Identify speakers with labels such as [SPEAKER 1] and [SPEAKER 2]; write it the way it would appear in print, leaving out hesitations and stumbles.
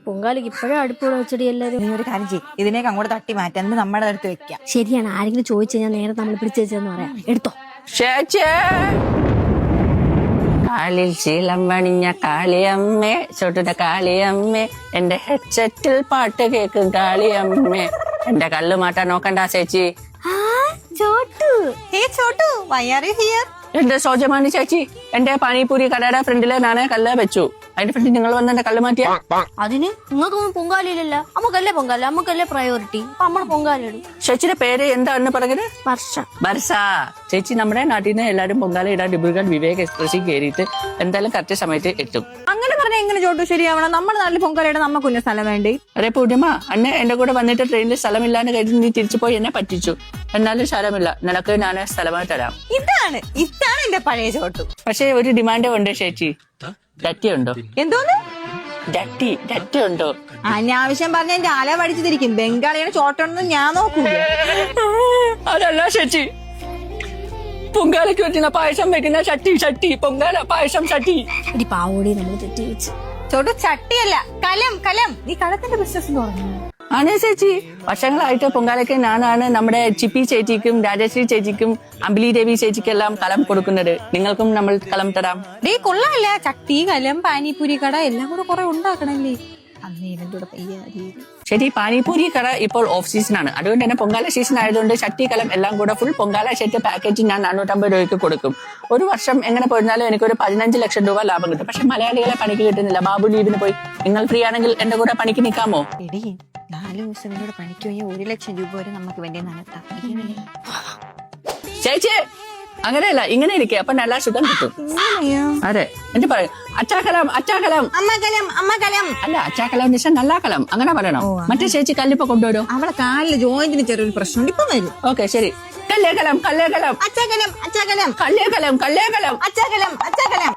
[SPEAKER 1] പൊങ്കാലയ്ക്ക് ഇപ്പോഴും അടുപ്പോടെ വെച്ചടി എല്ലാരും.
[SPEAKER 2] നീ ഒരു കാര്യം ചെയ്യ്, ഇതിനേക്ക് അങ്ങോട്ട് തട്ടി മാറ്റി എന്നിട്ട് നമ്മുടെ അടുത്ത് വെക്കാം.
[SPEAKER 1] ശരിയാണ്, ആരെങ്കിലും ചോദിച്ചു കഴിഞ്ഞാൽ നേരെ നമ്മൾ പിടിച്ചു വെച്ചതെന്ന് പറയാം. എടുത്തോ.
[SPEAKER 3] കാലിൽ ശീലം പണിഞ്ഞ കാളിയമ്മേ, ചൊട്ടുന്ന കാളിയമ്മേ, എന്റെ ഹെഡ്സെറ്റിൽ പാട്ട് കേൾക്കും കാളിയമ്മേ. എന്റെ കല്ല് മാറ്റാൻ നോക്കണ്ട ചേച്ചി.
[SPEAKER 2] Chottu, why are you here?
[SPEAKER 3] എന്റെ സോജമാനി ചേച്ചി, എന്റെ പാനിപൂരി കടയുടെ ഫ്രണ്ടില് ഞാനേ കല്ല് വെച്ചു. അതിന്റെ ഫ്രണ്ടിൽ നിങ്ങൾ വന്ന് എന്റെ കല്ല് മാറ്റിയ
[SPEAKER 1] അതിന് നിങ്ങൾക്കൊന്നും പൊങ്കാലയില്ലല്ല. നമുക്കല്ലേ പൊങ്കാല, നമുക്കല്ലേ പ്രയോറിറ്റി. അപ്പൊ നമ്മൾ പൊങ്കാലയിടും.
[SPEAKER 3] ചേച്ചിയുടെ പേര് എന്താണെന്ന് പറഞ്ഞത്?
[SPEAKER 1] വർഷ.
[SPEAKER 3] വർഷ ചേച്ചി. നമ്മുടെ നാട്ടിൽ നിന്ന് എല്ലാവരും പൊങ്കാല ഇടാൻ ഡിബ്രുഗഡ് വിവേക് എക്സ്പ്രസിൽ കയറിയിട്ട് എന്തായാലും കറക്റ്റ് സമയത്ത് എത്തും.
[SPEAKER 2] അങ്ങനെ പറഞ്ഞാൽ എങ്ങനെ ചോട്ടു ശരിയാവണം? നമ്മുടെ നാട്ടിൽ പൊങ്കാലയുടെ നമുക്ക് കുഞ്ഞ സ്ഥലം വേണ്ടേ?
[SPEAKER 3] അരെ പൂർണിമ, അന്നെ എന്റെ കൂടെ വന്നിട്ട് ട്രെയിനിൽ സ്ഥലമില്ലാന്ന് കരുതി നീ തിരിച്ചു പോയി എന്നെ പറ്റിച്ചു. എന്നാലും സ്ഥലമില്ല, നിനക്ക് ഞാൻ സ്ഥലമായി തരാം.
[SPEAKER 2] ഇതാണ് എന്റെ പഴയ ചോട്ടു.
[SPEAKER 3] പക്ഷെ ഒരു ഡിമാൻഡ് ഉണ്ട് ചേച്ചി. ഡറ്റി ഉണ്ടോ?
[SPEAKER 2] എന്തോന്ന്
[SPEAKER 3] ഡറ്റി ഉണ്ടോ?
[SPEAKER 2] അനാവശ്യം പറഞ്ഞ എന്റെ ആല പഠിച്ചിരിക്കും. ബംഗാളിയുടെ ചോട്ടൊന്നും ഞാൻ നോക്കൂല.
[SPEAKER 3] അതല്ല ചേച്ചി, പൊങ്കാലയ്ക്ക് വെച്ചുന്ന പായസം വെക്കുന്ന ചട്ടി പൊങ്കാല പായസം ചട്ടി.
[SPEAKER 1] ഇടി പാവോടി നമ്മൾ തെറ്റി വെച്ച്.
[SPEAKER 2] ചോട്ടു ചട്ടിയല്ല, കലം. നീ കലത്തിന്റെ ബിസിനസ് തുടങ്ങി.
[SPEAKER 3] ആണേ ചേച്ചി, വർഷങ്ങളായിട്ട് പൊങ്കാലയ്ക്ക് ഞാനാണ് നമ്മുടെ ചിപ്പി ചേച്ചിക്കും രാജശ്രീ ചേച്ചിക്കും അമ്പിലി ദേവി ചേച്ചിക്കെല്ലാം കലം കൊടുക്കുന്നത്. നിങ്ങൾക്കും നമ്മൾ കലം തരാം.
[SPEAKER 2] ഡേ കൊള്ളാല്ല, ചട്ടി, കലം, പാനിപൂരി കട എല്ലാം കൂടെ കുറെ ഉണ്ടാക്കണല്ലേ. അന്ന് ഇവന്റെ കൂടെ പയ്യ.
[SPEAKER 3] ശരി, പാനിപൂരി കട ഇപ്പോൾ ഓഫ് സീസൺ ആണ്. അതുകൊണ്ട് തന്നെ പൊങ്കാല സീസൺ ആയതുകൊണ്ട് ചട്ടി കലം എല്ലാം കൂടെ ഫുൾ പൊങ്കാല സെറ്റ് പാക്കേജ് ഞാൻ 450 രൂപയ്ക്ക് കൊടുക്കും. ഒരു വർഷം എങ്ങനെ പോയിരുന്നാലും എനിക്കൊരു 15 ലക്ഷം രൂപ ലാഭം കിട്ടും. പക്ഷെ മലയാളികളെ പണിക്ക് കിട്ടുന്നില്ല. ബാബു ലീവിന് പോയി. നിങ്ങൾ ഫ്രീ ആണെങ്കിൽ എന്റെ കൂടെ പണിക്ക് നിൽക്കാമോ?
[SPEAKER 2] 4 ദിവസം കൂടെ പണിക്ക് പോയി 1 ലക്ഷം രൂപ വരെ നമുക്ക് വേണ്ടി നടത്താം.
[SPEAKER 3] ചേച്ചി അങ്ങനെയല്ല, ഇങ്ങനെ ഇരിക്കുക, അപ്പൊ നല്ല സുഖം കിട്ടും. അതെ, എന്നിട്ട് പറയും അച്ചാക്കലം
[SPEAKER 2] അമ്മകലം.
[SPEAKER 3] അല്ല, അച്ചാക്കലം എന്ന് വെച്ചാൽ നല്ല കലം അങ്ങനെ പറയണം. മറ്റേ ചേച്ചി കല്ലിപ്പോ കൊണ്ടുവരും.
[SPEAKER 2] അവളെ കാലില് ജോയിന്റിന് ചെറിയൊരു പ്രശ്നം ഇപ്പൊ വരും.
[SPEAKER 3] ഓക്കെ ശരി. കല്ലേക്കലം
[SPEAKER 2] അച്ചാക്കലം
[SPEAKER 3] കല്ലേക്കലം
[SPEAKER 2] അച്ചാക്കലം.